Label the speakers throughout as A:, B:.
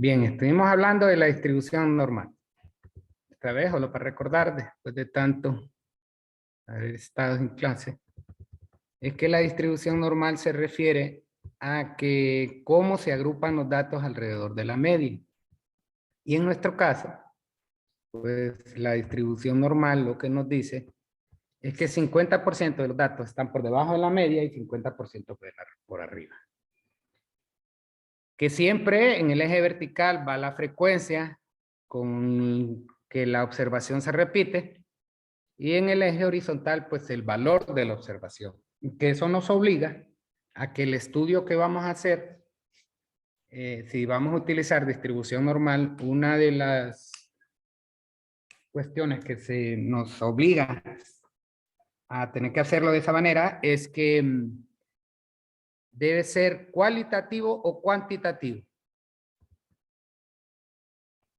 A: Bien, estuvimos hablando de la distribución normal. Esta vez, solo para recordar, después de tanto haber estado en clase, es que la distribución normal se refiere a que cómo se agrupan los datos alrededor de la media. Y en nuestro caso, pues la distribución normal lo que nos dice es que 50% de los datos están por debajo de la media y 50% por arriba. Que siempre en el eje vertical va la frecuencia con que la observación se repite y en el eje horizontal pues el valor de la observación. Que eso nos obliga a que el estudio que vamos a hacer, si vamos a utilizar distribución normal, una de las cuestiones que se nos obliga a tener que hacerlo de esa manera es que debe ser cualitativo o cuantitativo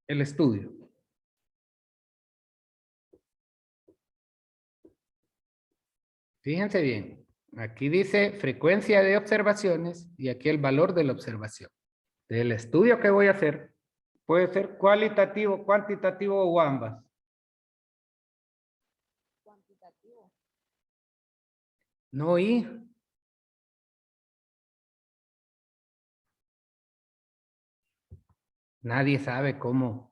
A: el estudio. Fíjense bien, aquí dice frecuencia de observaciones y aquí el valor de la observación. El estudio que voy a hacer puede ser cualitativo, cuantitativo o ambas.
B: Cuantitativo.
A: No, y nadie sabe cómo.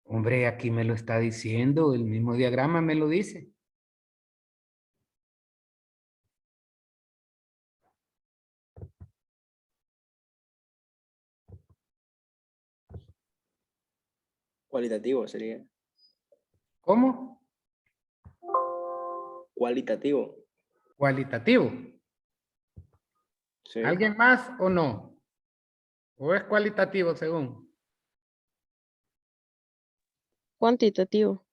A: Hombre, aquí me lo está diciendo, el mismo diagrama me lo dice.
C: Cualitativo sería.
A: ¿Cómo?
C: Cualitativo.
A: Cualitativo.
C: Sí.
A: ¿Alguien más o no? ¿O es cualitativo según?
B: Cuantitativo,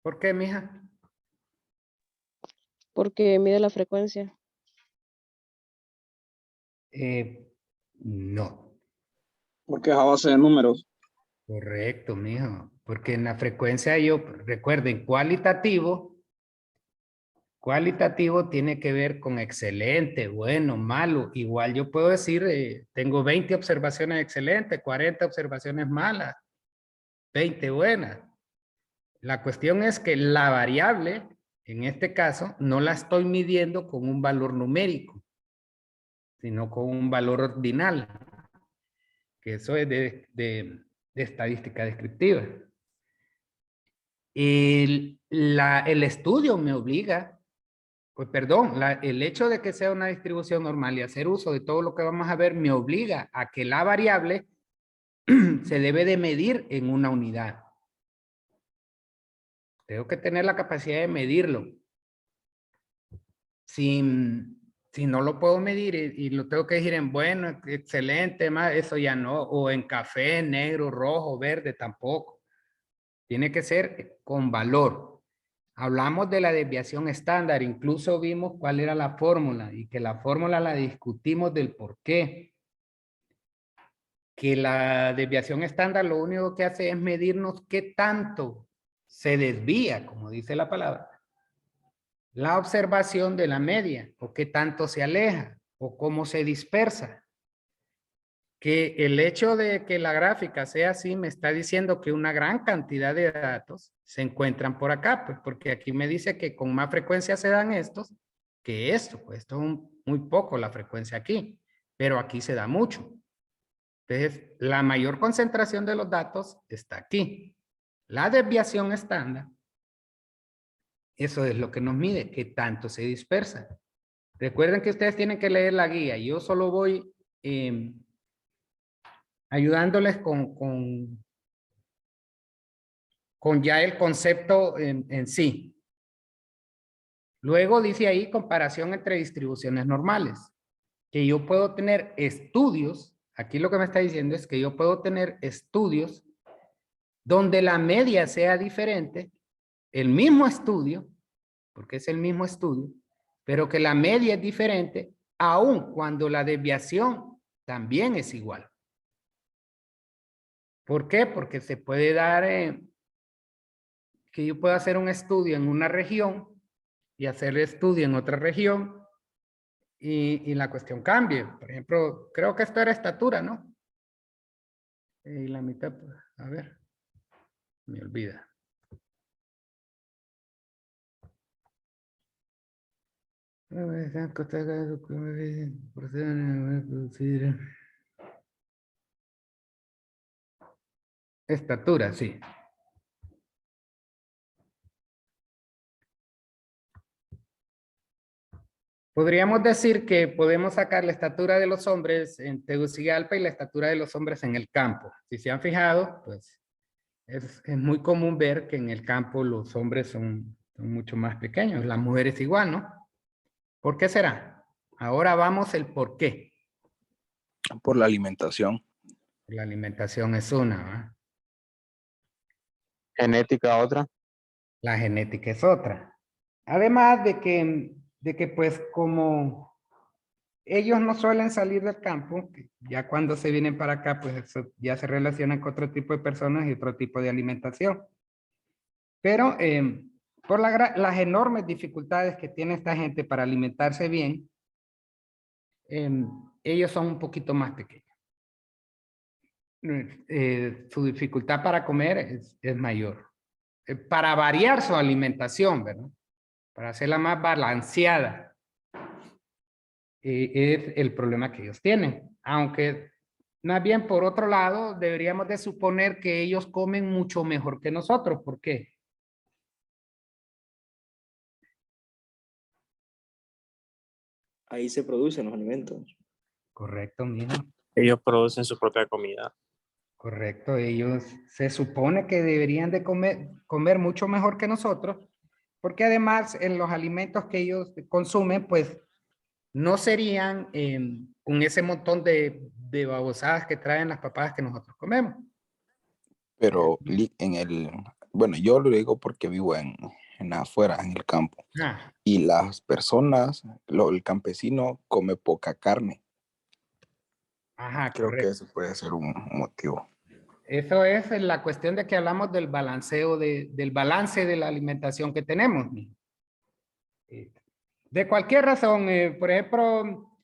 A: ¿Por qué, mija?
B: porque mide la frecuencia.
A: No.
D: Porque es a base de números.
A: Correcto, mijo. Porque en la frecuencia recuerden, cualitativo tiene que ver con excelente, bueno, malo. Igual yo puedo decir, tengo 20 observaciones excelentes, 40 observaciones malas, 20 buenas. La cuestión es que la variable, en este caso, no la estoy midiendo con un valor numérico, sino con un valor ordinal, que eso es de estadística descriptiva. El estudio me obliga, pues perdón, el hecho de que sea una distribución normal y hacer uso de todo lo que vamos a ver me obliga a que la variable se debe de medir en una unidad. Tengo que tener la capacidad de medirlo. Si no lo puedo medir y lo tengo que decir en bueno, excelente, eso ya no, o en café, negro, rojo, verde, tampoco. Tiene que ser con valor. Hablamos de la desviación estándar, incluso vimos cuál era la fórmula y que la fórmula la discutimos del por qué. Que la desviación estándar lo único que hace es medirnos qué tanto se desvía, como dice la palabra, la observación de la media, o qué tanto se aleja, o cómo se dispersa. Que el hecho de que la gráfica sea así me está diciendo que una gran cantidad de datos se encuentran por acá, pues porque aquí me dice que con más frecuencia se dan estos que esto, pues esto es muy poco la frecuencia aquí, pero aquí se da mucho. Entonces, la mayor concentración de los datos está aquí. La desviación estándar, eso es lo que nos mide, qué tanto se dispersa. Recuerden que ustedes tienen que leer la guía. Yo solo voy ayudándoles con ya el concepto en sí. Luego dice ahí comparación entre distribuciones normales. Que yo puedo tener estudios, aquí lo que me está diciendo es que yo puedo tener estudios donde la media sea diferente, el mismo estudio, porque es el mismo estudio, pero que la media es diferente, aun cuando la desviación también es igual. ¿Por qué? Porque se puede dar que yo pueda hacer un estudio en una región y hacer el estudio en otra región y la cuestión cambie. Por ejemplo, creo que esto era estatura, ¿no? Y la mitad, pues, a ver, me olvida. Estatura, sí. Podríamos decir que podemos sacar la estatura de los hombres en Tegucigalpa y la estatura de los hombres en el campo. Si se han fijado, pues es muy común ver que en el campo los hombres son mucho más pequeños, las mujeres igual, ¿no? ¿Por qué será? Ahora vamos el por qué.
E: Por la alimentación.
A: La alimentación es una, ¿va?
F: Genética otra.
A: La genética es otra. Además de que pues como ellos no suelen salir del campo, ya cuando se vienen para acá, pues eso ya se relacionan con otro tipo de personas y otro tipo de alimentación. Pero por las enormes dificultades que tiene esta gente para alimentarse bien, ellos son un poquito más pequeños. Su dificultad para comer es mayor. Para variar su alimentación, ¿verdad? Para hacerla más balanceada. Es el problema que ellos tienen. Aunque, más bien, por otro lado, deberíamos de suponer que ellos comen mucho mejor que nosotros. ¿Por qué?
C: Ahí se producen los alimentos.
A: Correcto, mijo.
F: Ellos producen su propia comida.
A: Correcto. Ellos se supone que deberían de comer mucho mejor que nosotros, porque además en los alimentos que ellos consumen, pues, no serían con ese montón de babosadas que traen las papadas que nosotros comemos.
E: Pero bueno, yo lo digo porque vivo en afuera, en el campo.
A: Ah,
E: Y las personas, el campesino come poca carne.
A: ajá,
E: Creo que
A: correcto.
E: eso puede ser un motivo.
A: Eso es la cuestión de que hablamos del balanceo, del balance de la alimentación que tenemos. Mijo. De cualquier razón, por ejemplo,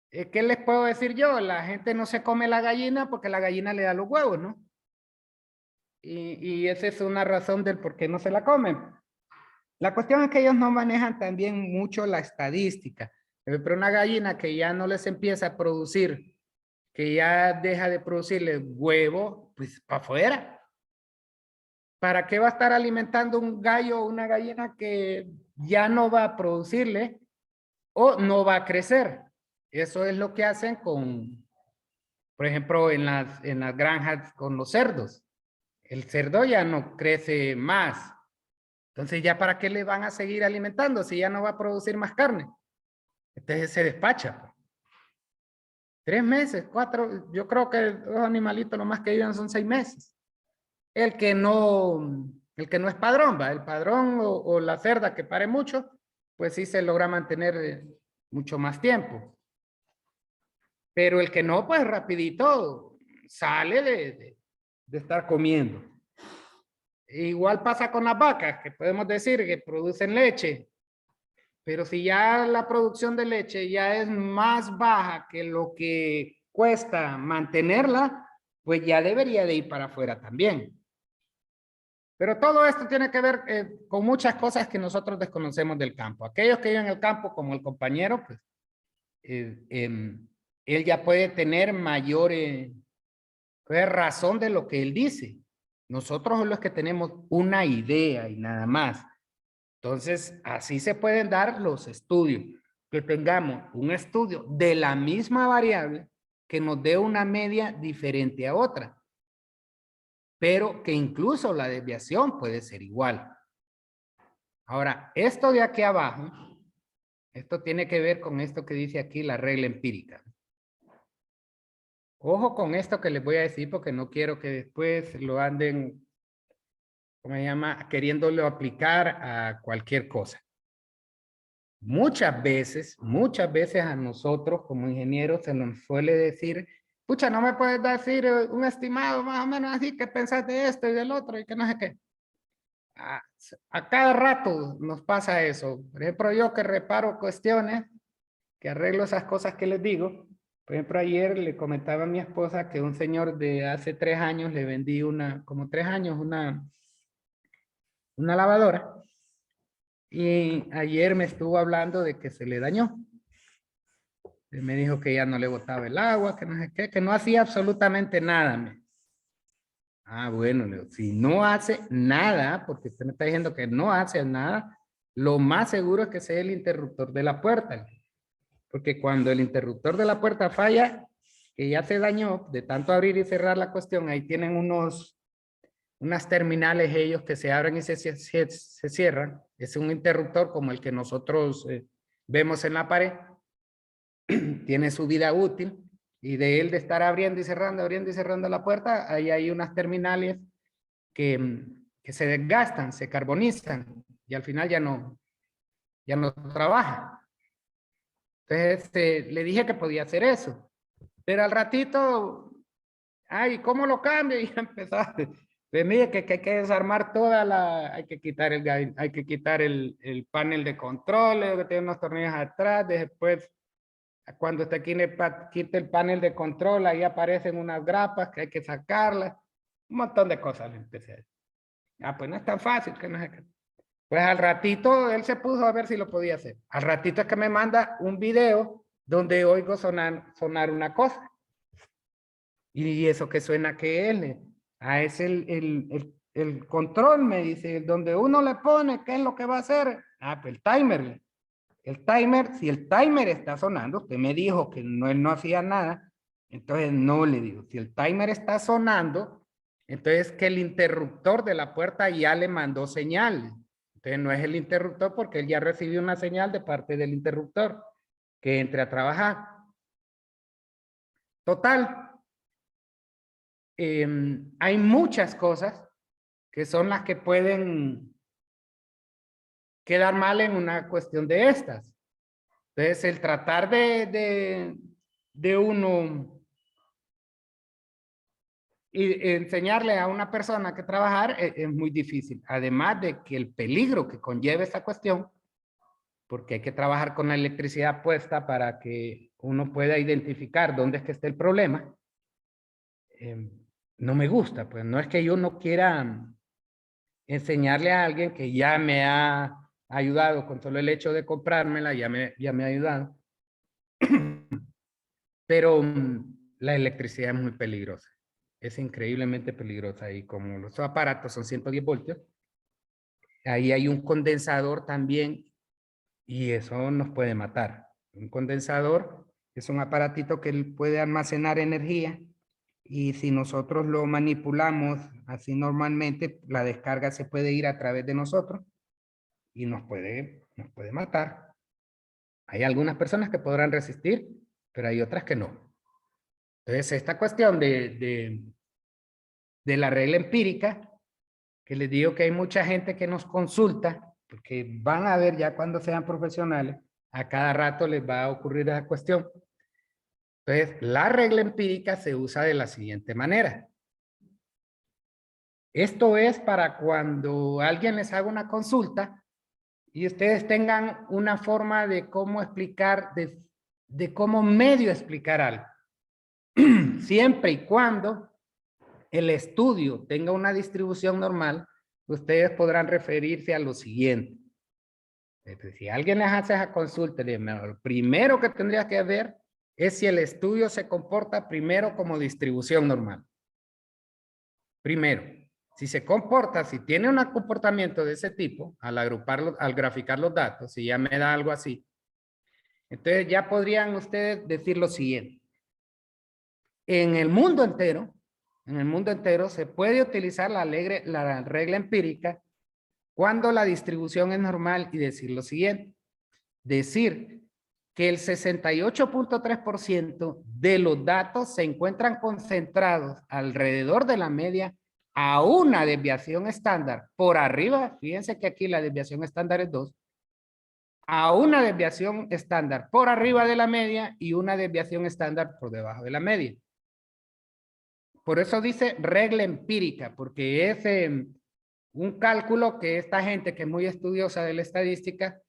A: ¿qué les puedo decir yo? La gente no se come la gallina porque la gallina le da los huevos, ¿no? Y esa es una razón del por qué no se la comen. La cuestión es que ellos no manejan también mucho la estadística. Pero una gallina que ya no les empieza a producir, que ya deja de producirle huevo, pues para afuera. ¿Para qué va a estar alimentando un gallo o una gallina que ya no va a producirle o no va a crecer? Eso es lo que hacen con, por ejemplo, en las granjas con los cerdos. El cerdo ya no crece más. Entonces, ¿ya para qué le van a seguir alimentando si ya no va a producir más carne? Entonces se despacha. 3 meses, 4, yo creo que los animalitos lo más que viven son 6 meses. El que no es padrón, ¿va? El padrón o la cerda que pare mucho, pues sí se logra mantener mucho más tiempo. Pero el que no, pues rapidito sale de estar comiendo. Igual pasa con las vacas, que podemos decir que producen leche. Pero si ya la producción de leche ya es más baja que lo que cuesta mantenerla, pues ya debería de ir para afuera también. Pero todo esto tiene que ver con muchas cosas que nosotros desconocemos del campo. Aquellos que viven en el campo, como el compañero, pues él ya puede tener mayor razón de lo que él dice. Nosotros son los que tenemos una idea y nada más. Entonces, así se pueden dar los estudios. Que tengamos un estudio de la misma variable que nos dé una media diferente a otra. Pero que incluso la desviación puede ser igual. Ahora, esto de aquí abajo, esto tiene que ver con esto que dice aquí la regla empírica. Ojo con esto que les voy a decir porque no quiero que después lo anden, ¿cómo se llama? Queriéndolo aplicar a cualquier cosa. Muchas veces a nosotros como ingenieros se nos suele decir, pucha, no me puedes decir un estimado más o menos así, que pensás de esto y del otro y que no sé qué. A cada rato nos pasa eso. Por ejemplo, yo que reparo cuestiones, que arreglo esas cosas que les digo. Por ejemplo, ayer le comentaba a mi esposa que un señor de hace 3 años le vendí como 3 años, una lavadora. Y ayer me estuvo hablando de que se le dañó. Él me dijo que ya no le botaba el agua, que no sé qué, que no hacía absolutamente nada. Ah, bueno, le digo, si no hace nada, porque usted me está diciendo que no hace nada, lo más seguro es que sea el interruptor de la puerta. Porque cuando el interruptor de la puerta falla, que ya se dañó, de tanto abrir y cerrar la cuestión, ahí tienen unas terminales ellos que se abren y se cierran. Es un interruptor como el que nosotros vemos en la pared. Tiene su vida útil y de él de estar abriendo y cerrando la puerta, ahí hay unas terminales que se desgastan, se carbonizan y al final ya no trabaja. Entonces le dije que podía hacer eso, pero al ratito, ay, ¿cómo lo cambio? Y ya empezó. Pues mire que hay que desarmar hay que quitar el panel de control, que tiene unos tornillos atrás, después cuando usted quita el panel de control, ahí aparecen unas grapas que hay que sacarlas, un montón de cosas le empecé a decir. Ah, pues no es tan fácil, que no sé qué. Pues al ratito él se puso a ver si lo podía hacer. Al ratito es que me manda un video donde oigo sonar una cosa. Y eso que suena que es, es el control, me dice, donde uno le pone qué es lo que va a hacer. Ah, pues el timer. El timer, si el timer está sonando, usted me dijo que él no hacía nada, entonces no le digo. Si el timer está sonando, entonces que el interruptor de la puerta ya le mandó señal. Entonces no es el interruptor porque él ya recibió una señal de parte del interruptor que entre a trabajar. Total, hay muchas cosas que son las que pueden quedar mal en una cuestión de estas. Entonces, el tratar de uno y enseñarle a una persona que trabajar es muy difícil. Además de que el peligro que conlleva esta cuestión, porque hay que trabajar con la electricidad puesta para que uno pueda identificar dónde es que está el problema, no me gusta. Pues no es que yo no quiera enseñarle a alguien que ya me ha ayudado con solo el hecho de comprármela, ya me ha ayudado. Pero la electricidad es muy peligrosa. Es increíblemente peligrosa y como los aparatos son 110 voltios, ahí hay un condensador también y eso nos puede matar. Un condensador es un aparatito que puede almacenar energía y si nosotros lo manipulamos así normalmente, la descarga se puede ir a través de nosotros y nos puede matar. Hay algunas personas que podrán resistir, pero hay otras que no. Entonces, esta cuestión de la regla empírica, que les digo que hay mucha gente que nos consulta, porque van a ver ya cuando sean profesionales, a cada rato les va a ocurrir esa cuestión. Entonces, la regla empírica se usa de la siguiente manera. Esto es para cuando alguien les haga una consulta y ustedes tengan una forma de cómo explicar, de cómo medio explicar algo. Siempre y cuando el estudio tenga una distribución normal, ustedes podrán referirse a lo siguiente. Si alguien les hace esa consulta, lo primero que tendría que ver es si el estudio se comporta primero como distribución normal. Primero, si se comporta, si tiene un comportamiento de ese tipo, al agruparlo, al graficar los datos, si ya me da algo así, entonces ya podrían ustedes decir lo siguiente. En el mundo entero se puede utilizar la regla empírica cuando la distribución es normal y decir lo siguiente. Decir que el 68.3% de los datos se encuentran concentrados alrededor de la media a una desviación estándar por arriba. Fíjense que aquí la desviación estándar es 2. A una desviación estándar por arriba de la media y una desviación estándar por debajo de la media. Por eso dice regla empírica, porque es un cálculo que esta gente que es muy estudiosa de la estadística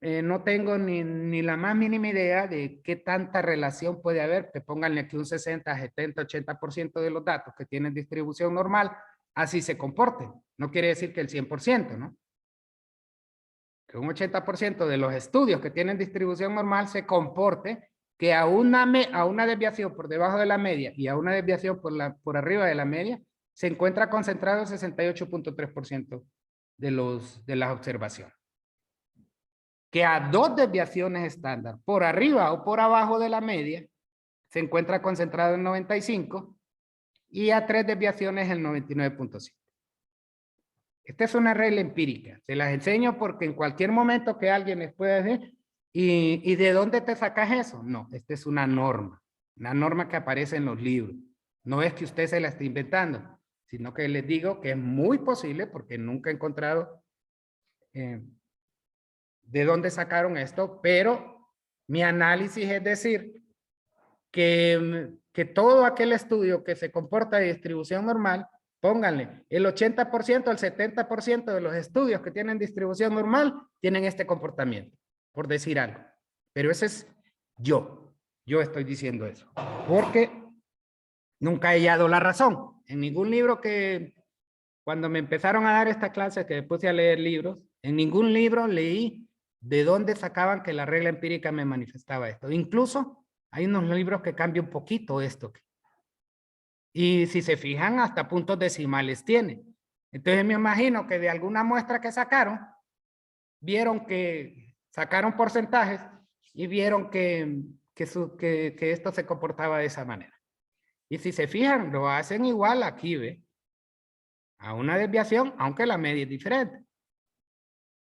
A: no tengo ni la más mínima idea de qué tanta relación puede haber, que pónganle que un 60, 70, 80% de los datos que tienen distribución normal, así se comporten. No quiere decir que el 100%, ¿no? Que un 80% de los estudios que tienen distribución normal se comporte que a una desviación por debajo de la media y a una desviación por arriba de la media, se encuentra concentrado el 68.3% de las observaciones. Que a 2 desviaciones estándar, por arriba o por abajo de la media, se encuentra concentrado en 95 y a 3 desviaciones el 99.5. Esta es una regla empírica. Se las enseño porque en cualquier momento que alguien les pueda decir, ¿y de dónde te sacas eso? No, esta es una norma que aparece en los libros. No es que usted se la esté inventando, sino que les digo que es muy posible, porque nunca he encontrado de dónde sacaron esto, pero mi análisis es decir que todo aquel estudio que se comporta de distribución normal, pónganle, el 80%, el 70% de los estudios que tienen distribución normal tienen este comportamiento, por decir algo. Pero ese es yo estoy diciendo eso, porque nunca he hallado la razón. En ningún libro que, cuando me empezaron a dar esta clase, que puse a leer libros, en ningún libro leí de dónde sacaban que la regla empírica me manifestaba esto. Incluso hay unos libros que cambian un poquito esto. Y si se fijan, hasta puntos decimales tiene. Entonces me imagino que de alguna muestra que sacaron, vieron que sacaron porcentajes y vieron que esto se comportaba de esa manera. Y si se fijan, lo hacen igual aquí, ¿ve? A una desviación, aunque la media es diferente.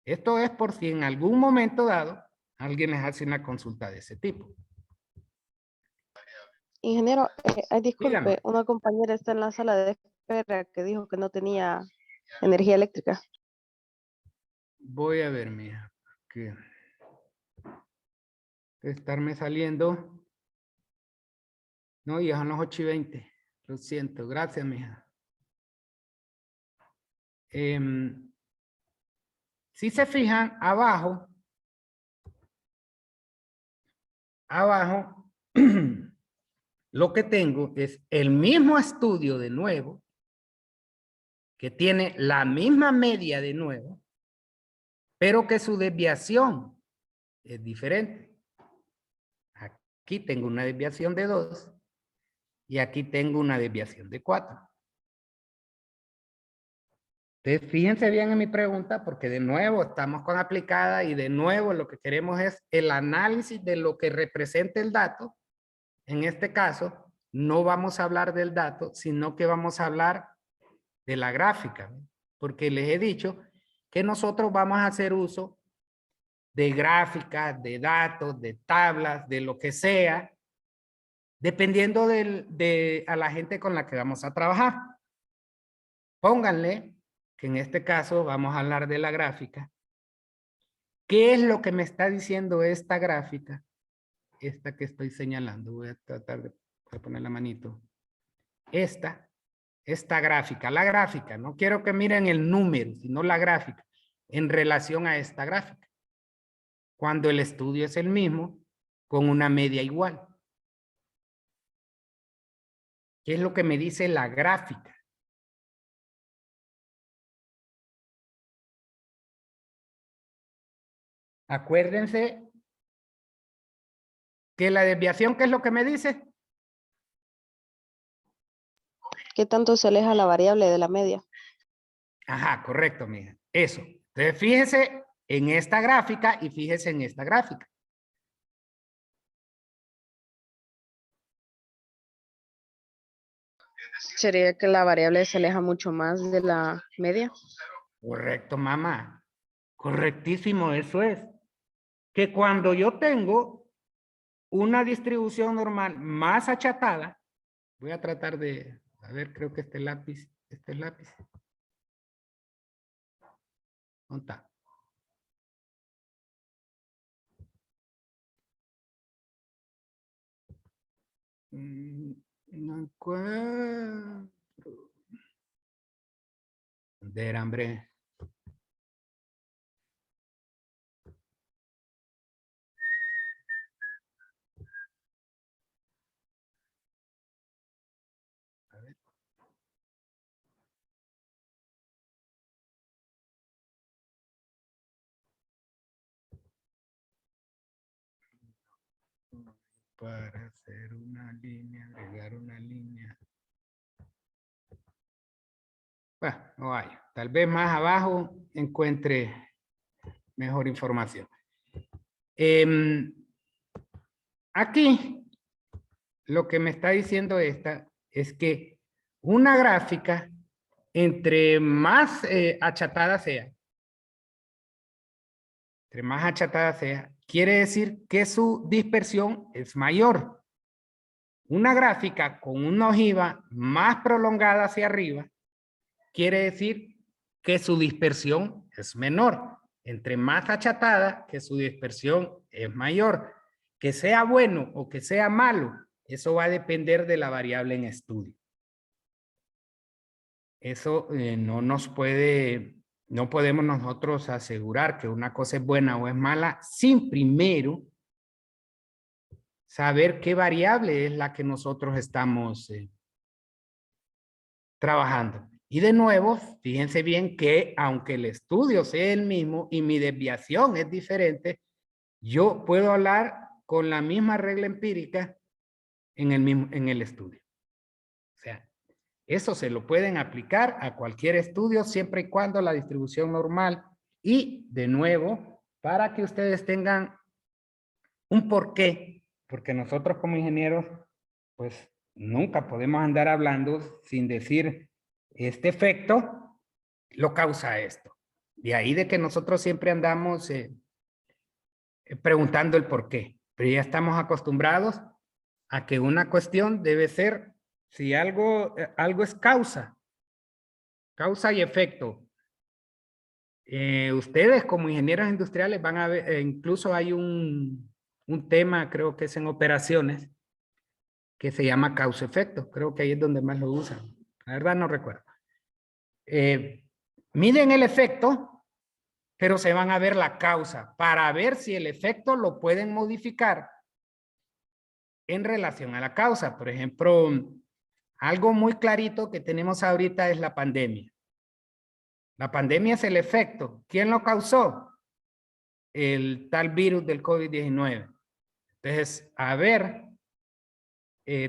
A: Esto es por si en algún momento dado alguien les hace una consulta de ese tipo.
B: Ingeniero, disculpe,
A: Dígame.
B: una compañera está en la sala de espera que dijo que no tenía energía eléctrica.
A: Voy a ver, mija, que estarme saliendo. No, ya son las 8:20. Lo siento, gracias, mija. Si se fijan, abajo, lo que tengo es el mismo estudio de nuevo, que tiene la misma media de nuevo, pero que su desviación es diferente. Aquí tengo una desviación de 2 y aquí tengo una desviación de 4. Entonces, fíjense bien en mi pregunta, porque de nuevo estamos con aplicada y de nuevo lo que queremos es el análisis de lo que representa el dato. En este caso, no vamos a hablar del dato, sino que vamos a hablar de la gráfica, porque les he dicho que nosotros vamos a hacer uso de gráficas, de datos, de tablas, de lo que sea, dependiendo a la gente con la que vamos a trabajar. Pónganle que en este caso vamos a hablar de la gráfica. ¿Qué es lo que me está diciendo esta gráfica? Esta que estoy señalando. Voy a tratar de poner la manito. Esta gráfica, la gráfica. No quiero que miren el número, sino la gráfica en relación a esta gráfica. Cuando el estudio es el mismo, con una media igual. ¿Qué es lo que me dice la gráfica? Acuérdense que la desviación, ¿qué es lo que me dice?
B: ¿Qué tanto se aleja la variable de la media?
A: Ajá, correcto, mija. Eso. Entonces, fíjese en esta gráfica y fíjese en esta gráfica.
B: Sería que la variable se aleja mucho más de la media.
A: Correcto, mamá. Correctísimo, eso es. Que cuando yo tengo una distribución normal más achatada, voy a tratar de, a ver, creo que este lápiz. ¿Dónde está? No encuentro. ¿Dónde era, hombre? para hacer una línea, agregar una línea. Bueno, no hay. Tal vez más abajo encuentre mejor información. Aquí, lo que me está diciendo esta es que una gráfica, entre más achatada sea, quiere decir que su dispersión es mayor. Una gráfica con una ojiva más prolongada hacia arriba, quiere decir que su dispersión es menor. Entre más achatada, que su dispersión es mayor. Que sea bueno o que sea malo, eso va a depender de la variable en estudio. Eso no podemos nosotros asegurar que una cosa es buena o es mala sin primero saber qué variable es la que nosotros estamos trabajando. Y de nuevo, fíjense bien que aunque el estudio sea el mismo y mi desviación es diferente, yo puedo hablar con la misma regla empírica en el estudio. O sea, eso se lo pueden aplicar a cualquier estudio siempre y cuando la distribución normal. Y de nuevo, para que ustedes tengan un porqué, porque nosotros como ingenieros, pues nunca podemos andar hablando sin decir este efecto lo causa esto. De ahí de que nosotros siempre andamos preguntando el por qué. Pero ya estamos acostumbrados a que una cuestión debe ser, si algo es causa y efecto. Ustedes como ingenieros industriales van a ver, incluso hay un tema, creo que es en operaciones, que se llama causa-efecto. Creo que ahí es donde más lo usan. La verdad no recuerdo. Miden el efecto, pero se van a ver la causa para ver si el efecto lo pueden modificar en relación a la causa. Por ejemplo, algo muy clarito que tenemos ahorita es la pandemia. La pandemia es el efecto. ¿Quién lo causó? El tal virus del COVID-19. Entonces, a ver,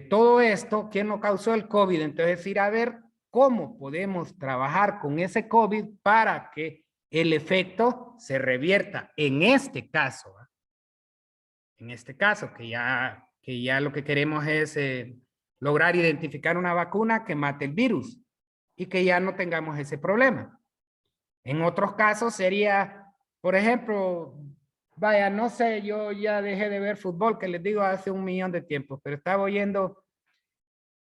A: todo esto, ¿quién lo causó? El COVID. Entonces, ir a ver cómo podemos trabajar con ese COVID para que el efecto se revierta. En este caso, que ya lo que queremos es lograr identificar una vacuna que mate el virus y que ya no tengamos ese problema. En otros casos sería, por ejemplo, vaya, no sé, yo ya dejé de ver fútbol, que les digo hace 1.000.000 de tiempo, pero estaba oyendo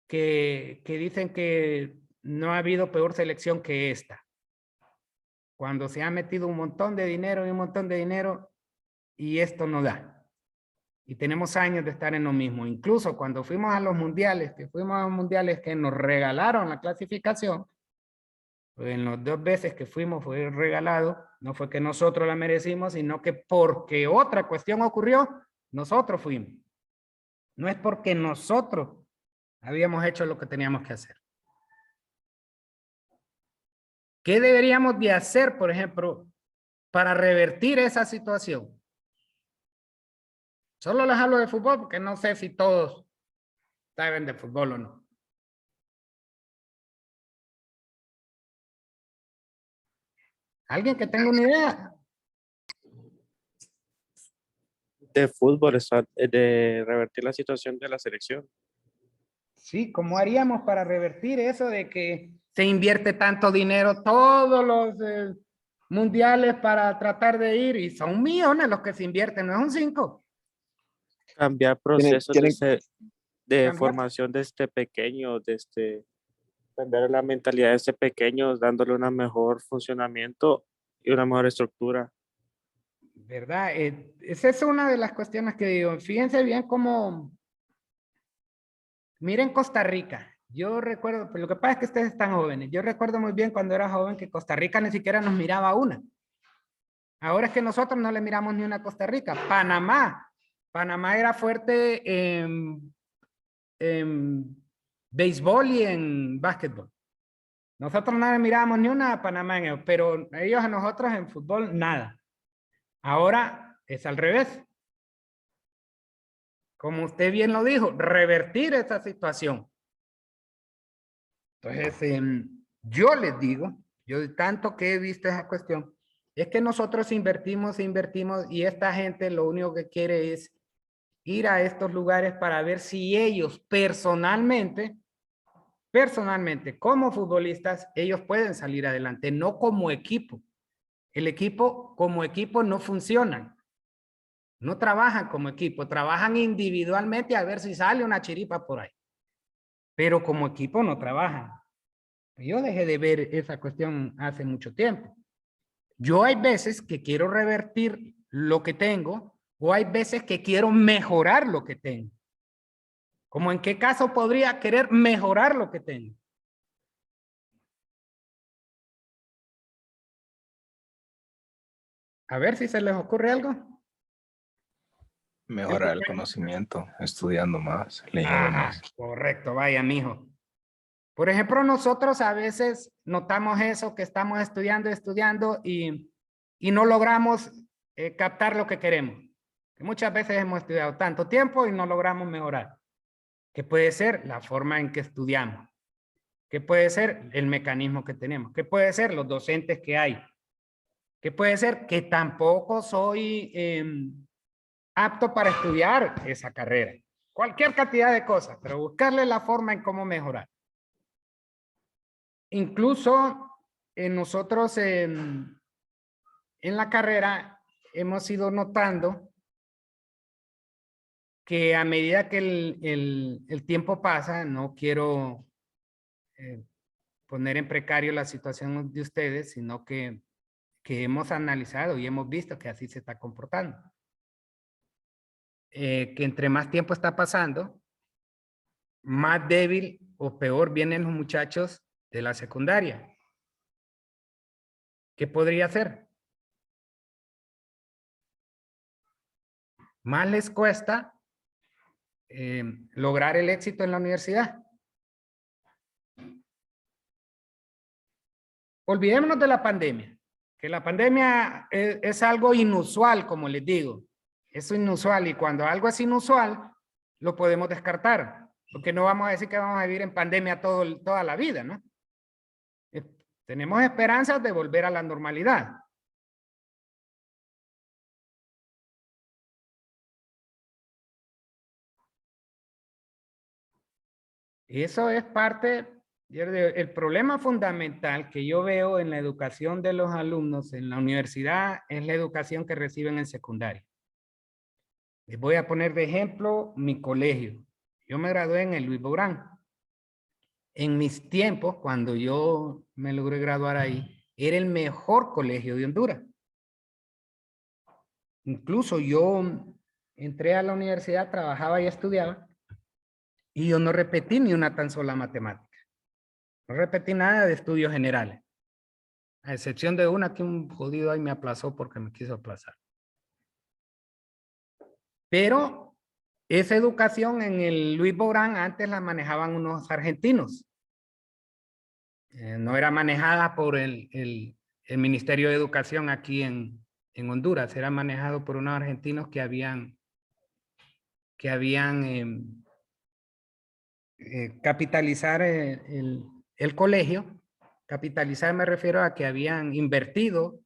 A: que dicen que no ha habido peor selección que esta. Cuando se ha metido un montón de dinero y un montón de dinero y esto no da. Y tenemos años de estar en lo mismo. Incluso cuando fuimos a los mundiales, que nos regalaron la clasificación, pues en las 2 veces que fuimos fue regalado, no fue que nosotros la merecimos, sino que porque otra cuestión ocurrió, nosotros fuimos. No es porque nosotros habíamos hecho lo que teníamos que hacer. ¿Qué deberíamos de hacer, por ejemplo, para revertir esa situación? Solo les hablo de fútbol porque no sé si todos saben de fútbol o no. ¿Alguien que tenga una idea?
F: De fútbol, de revertir la situación de la selección.
A: Sí, ¿cómo haríamos para revertir eso de que se invierte tanto dinero todos los mundiales para tratar de ir? Y son millones los que se invierten, no es un 5.
F: Cambiar procesos de
A: Cambiar.
F: formación desde pequeño, cambiar la mentalidad desde pequeños, dándole un mejor funcionamiento y una mejor estructura.
A: ¿Verdad? Esa es una de las cuestiones que digo. Fíjense bien cómo... Miren Costa Rica. Yo recuerdo, pero lo que pasa es que ustedes están jóvenes. Yo recuerdo muy bien cuando era joven que Costa Rica ni siquiera nos miraba una. Ahora es que nosotros no le miramos ni una a Costa Rica. Panamá era fuerte en béisbol y en básquetbol. Nosotros no le mirábamos ni una a Panamá, pero ellos a nosotros en fútbol nada. Ahora es al revés. como usted bien lo dijo, revertir esa situación. Entonces, yo les digo, yo tanto que he visto esa cuestión, es que nosotros invertimos y esta gente lo único que quiere es ir a estos lugares para ver si ellos personalmente, como futbolistas, ellos pueden salir adelante, no como equipo. El equipo, como equipo, no funcionan. No trabajan como equipo, trabajan individualmente a ver si sale una chiripa por ahí. Pero como equipo no trabajan. Yo dejé de ver esa cuestión hace mucho tiempo. Yo hay veces que quiero revertir lo que tengo o hay veces que quiero mejorar lo que tengo. ¿Cómo en qué caso podría querer mejorar lo que tengo? A ver si se les ocurre algo.
E: Mejorar el conocimiento, estudiando más, leyendo más.
A: Correcto, vaya, mijo. Por ejemplo, nosotros a veces notamos eso, que estamos estudiando y no logramos captar lo que queremos. Que muchas veces hemos estudiado tanto tiempo y no logramos mejorar. ¿Qué puede ser? La forma en que estudiamos. ¿Qué puede ser? El mecanismo que tenemos. ¿Qué puede ser? Los docentes que hay. ¿Qué puede ser? Que tampoco soy apto para estudiar esa carrera. Cualquier cantidad de cosas, pero buscarle la forma en cómo mejorar. Incluso nosotros en la carrera hemos ido notando que a medida que el tiempo pasa, no quiero poner en precario la situación de ustedes, sino que hemos analizado y hemos visto que así se está comportando. Que entre más tiempo está pasando, más débil o peor vienen los muchachos de la secundaria. ¿Qué podría hacer? Más les cuesta lograr el éxito en la universidad. Olvidémonos de la pandemia, que la pandemia es algo inusual, como les digo. Es inusual y cuando algo es inusual, lo podemos descartar, porque no vamos a decir que vamos a vivir en pandemia toda la vida, ¿no? Tenemos esperanzas de volver a la normalidad. Eso es parte, el problema fundamental que yo veo en la educación de los alumnos en la universidad es la educación que reciben en secundaria. Les voy a poner de ejemplo mi colegio. Yo me gradué en el Luis Bourán. En mis tiempos, cuando yo me logré graduar ahí, era el mejor colegio de Honduras. Incluso yo entré a la universidad, trabajaba y estudiaba, y yo no repetí ni una tan sola matemática. No repetí nada de estudios generales. A excepción de una que un jodido ahí me aplazó porque me quiso aplazar. Pero esa educación en el Luis Bourán antes la manejaban unos argentinos. No era manejada por el Ministerio de Educación aquí en Honduras. Era manejado por unos argentinos que habían capitalizar el colegio. Capitalizar me refiero a que habían invertido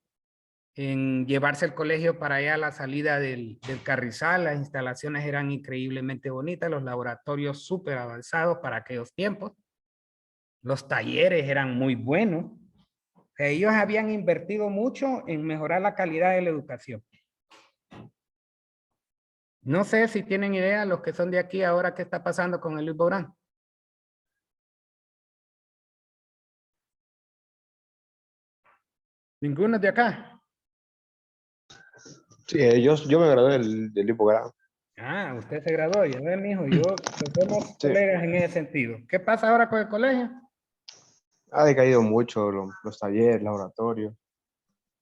A: en llevarse el colegio para allá a la salida del Carrizal. Las instalaciones eran increíblemente bonitas, los laboratorios súper avanzados para aquellos tiempos. Los talleres eran muy buenos. Ellos habían invertido mucho en mejorar la calidad de la educación. No sé si tienen idea los que son de aquí ahora qué está pasando con el Luis Bourán. Ninguno de acá.
G: Sí, yo me gradué del Hipograma.
A: Ah, usted se graduó. Ya ven, mijo, somos
G: Sí.
A: colegas en ese sentido. ¿Qué pasa ahora con el colegio?
G: Ha decaído mucho los talleres, laboratorios.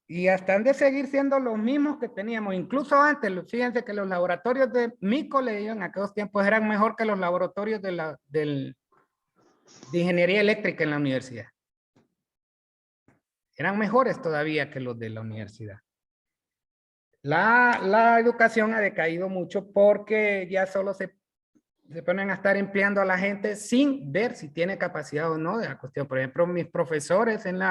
A: Y hasta han de seguir siendo los mismos que teníamos. Incluso antes, fíjense que los laboratorios de mi colegio en aquellos tiempos eran mejor que los laboratorios de ingeniería eléctrica en la universidad. Eran mejores todavía que los de la universidad. La educación ha decaído mucho porque ya solo se ponen a estar empleando a la gente sin ver si tiene capacidad o no de la cuestión. Por ejemplo, mis profesores en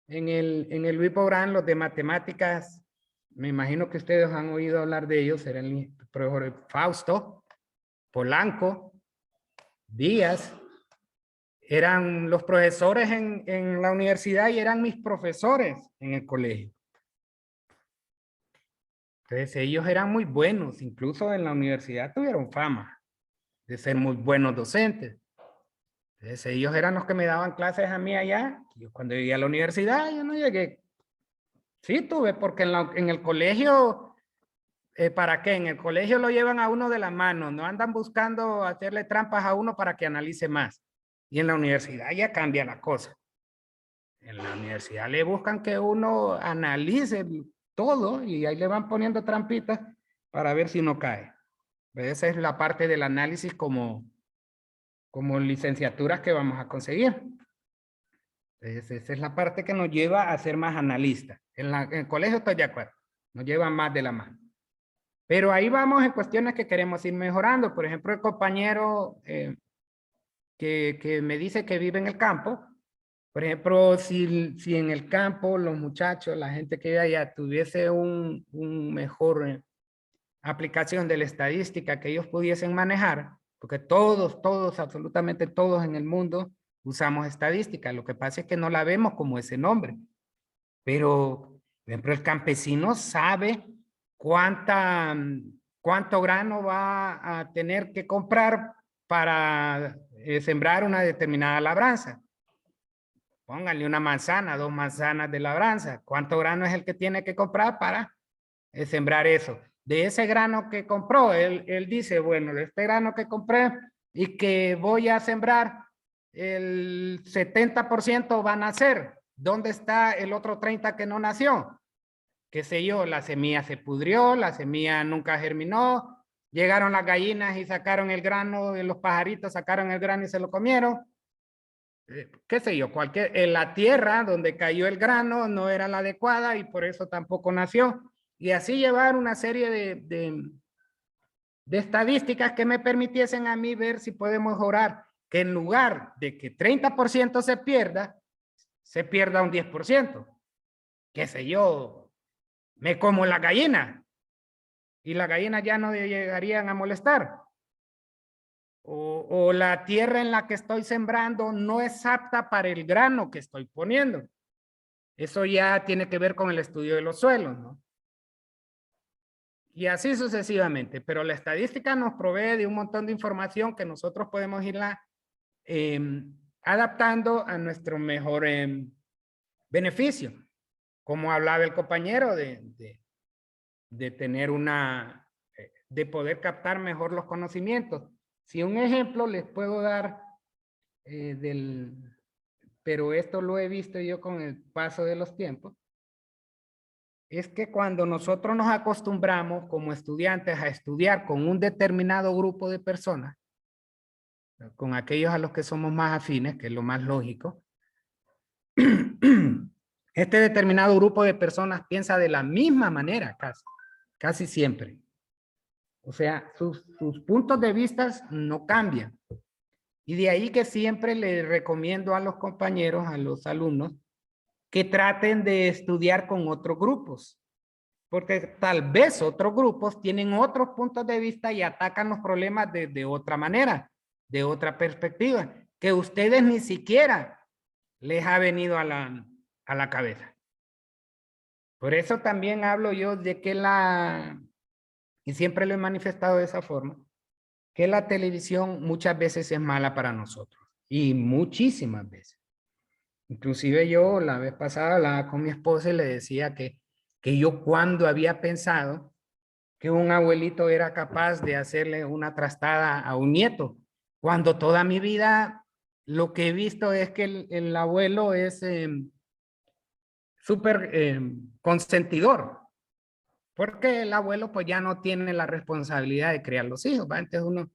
A: el Luis Bobrán, los de matemáticas, me imagino que ustedes han oído hablar de ellos, eran el profesor Fausto, Polanco, Díaz, eran los profesores en la universidad y eran mis profesores en el colegio. Entonces ellos eran muy buenos, incluso en la universidad tuvieron fama de ser muy buenos docentes. Entonces ellos eran los que me daban clases a mí allá. Yo cuando llegué a la universidad yo no llegué. Sí tuve, porque en el colegio, ¿para qué? En el colegio lo llevan a uno de la mano, no andan buscando hacerle trampas a uno para que analice más. Y en la universidad ya cambia la cosa. En la universidad le buscan que uno analice todo y ahí le van poniendo trampitas para ver si no cae. Esa es la parte del análisis como licenciaturas que vamos a conseguir. Entonces, esa es la parte que nos lleva a ser más analistas. En el colegio estoy de acuerdo, nos lleva más de la mano. Pero ahí vamos en cuestiones que queremos ir mejorando. Por ejemplo, el compañero que me dice que vive en el campo. Por ejemplo, si en el campo los muchachos, la gente que vive allá tuviese un mejor aplicación de la estadística que ellos pudiesen manejar, porque todos, absolutamente todos en el mundo usamos estadística. Lo que pasa es que no la vemos como ese nombre. Pero, por ejemplo, el campesino sabe cuánto grano va a tener que comprar para sembrar una determinada labranza. Pónganle una manzana, 2 manzanas de labranza. ¿Cuánto grano es el que tiene que comprar para sembrar eso? De ese grano que compró, él dice, bueno, de este grano que compré y que voy a sembrar, el 70% va a nacer. ¿Dónde está el otro 30% que no nació? Qué sé yo, la semilla se pudrió, la semilla nunca germinó, llegaron las gallinas y sacaron el grano, los pajaritos sacaron el grano y se lo comieron. Qué sé yo, en la tierra donde cayó el grano no era la adecuada y por eso tampoco nació. Y así llevar una serie de estadísticas que me permitiesen a mí ver si podemos mejorar, que en lugar de que 30% se pierda un 10%. Qué sé yo, me como la gallina y las gallinas ya no llegarían a molestar. O la tierra en la que estoy sembrando no es apta para el grano que estoy poniendo. Eso ya tiene que ver con el estudio de los suelos, ¿no? Y así sucesivamente. Pero la estadística nos provee de un montón de información que nosotros podemos irla adaptando a nuestro mejor beneficio. Como hablaba el compañero de tener de poder captar mejor los conocimientos. Si un ejemplo les puedo dar pero esto lo he visto yo con el paso de los tiempos, es que cuando nosotros nos acostumbramos como estudiantes a estudiar con un determinado grupo de personas, con aquellos a los que somos más afines, que es lo más lógico, este determinado grupo de personas piensa de la misma manera casi siempre. O sea, sus puntos de vista no cambian. Y de ahí que siempre le recomiendo a los compañeros, a los alumnos, que traten de estudiar con otros grupos. Porque tal vez otros grupos tienen otros puntos de vista y atacan los problemas de otra manera, de otra perspectiva, que ustedes ni siquiera les ha venido a la cabeza. Por eso también hablo yo de que y siempre lo he manifestado de esa forma, que la televisión muchas veces es mala para nosotros. Y muchísimas veces. Inclusive yo la vez pasada hablaba con mi esposa y le decía que yo cuando había pensado que un abuelito era capaz de hacerle una trastada a un nieto, cuando toda mi vida lo que he visto es que el abuelo es súper consentidor, porque el abuelo pues ya no tiene la responsabilidad de criar los hijos, ¿va? Entonces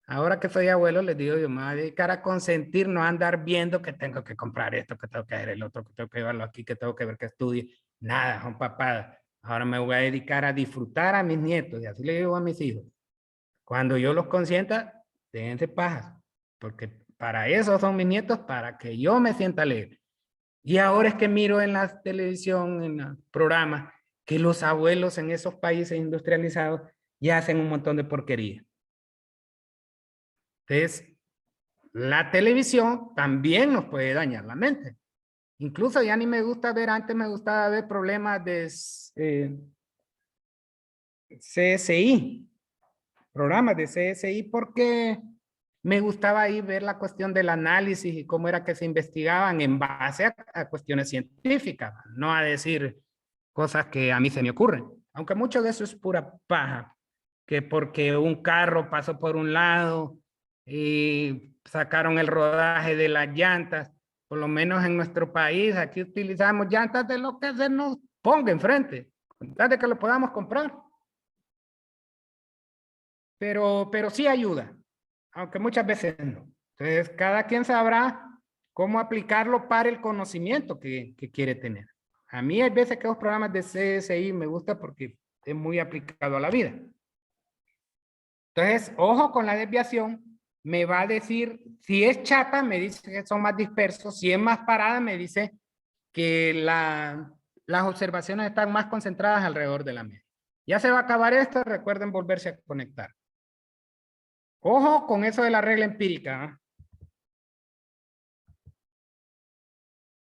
A: ahora que soy abuelo, les digo, yo me voy a dedicar a consentir, no a andar viendo que tengo que comprar esto, que tengo que hacer el otro, que tengo que llevarlo aquí, que tengo que ver que estudie. Nada, son papadas. Ahora me voy a dedicar a disfrutar a mis nietos, y así le digo a mis hijos. Cuando yo los consienta, déjense pajas, porque para eso son mis nietos, para que yo me sienta alegre. Y ahora es que miro en la televisión, en los programas, que los abuelos en esos países industrializados ya hacen un montón de porquería. Entonces, la televisión también nos puede dañar la mente. Incluso ya ni me gusta ver, antes me gustaba ver problemas de CSI, programas de CSI, porque me gustaba ahí ver la cuestión del análisis y cómo era que se investigaban en base a cuestiones científicas, no a decir cosas que a mí se me ocurren. Aunque mucho de eso es pura paja, que porque un carro pasó por un lado y sacaron el rodaje de las llantas, por lo menos en nuestro país, aquí utilizamos llantas de lo que se nos ponga enfrente, con tal de que lo podamos comprar. Pero sí ayuda, aunque muchas veces no. Entonces, cada quien sabrá cómo aplicarlo para el conocimiento que quiere tener. A mí hay veces que los programas de CSI me gusta porque es muy aplicado a la vida. Entonces, ojo con la desviación. Me va a decir, si es chata, me dice que son más dispersos. Si es más parada, me dice que las observaciones están más concentradas alrededor de la media. Ya se va a acabar esto, recuerden volverse a conectar. Ojo con eso de la regla empírica, ¿eh?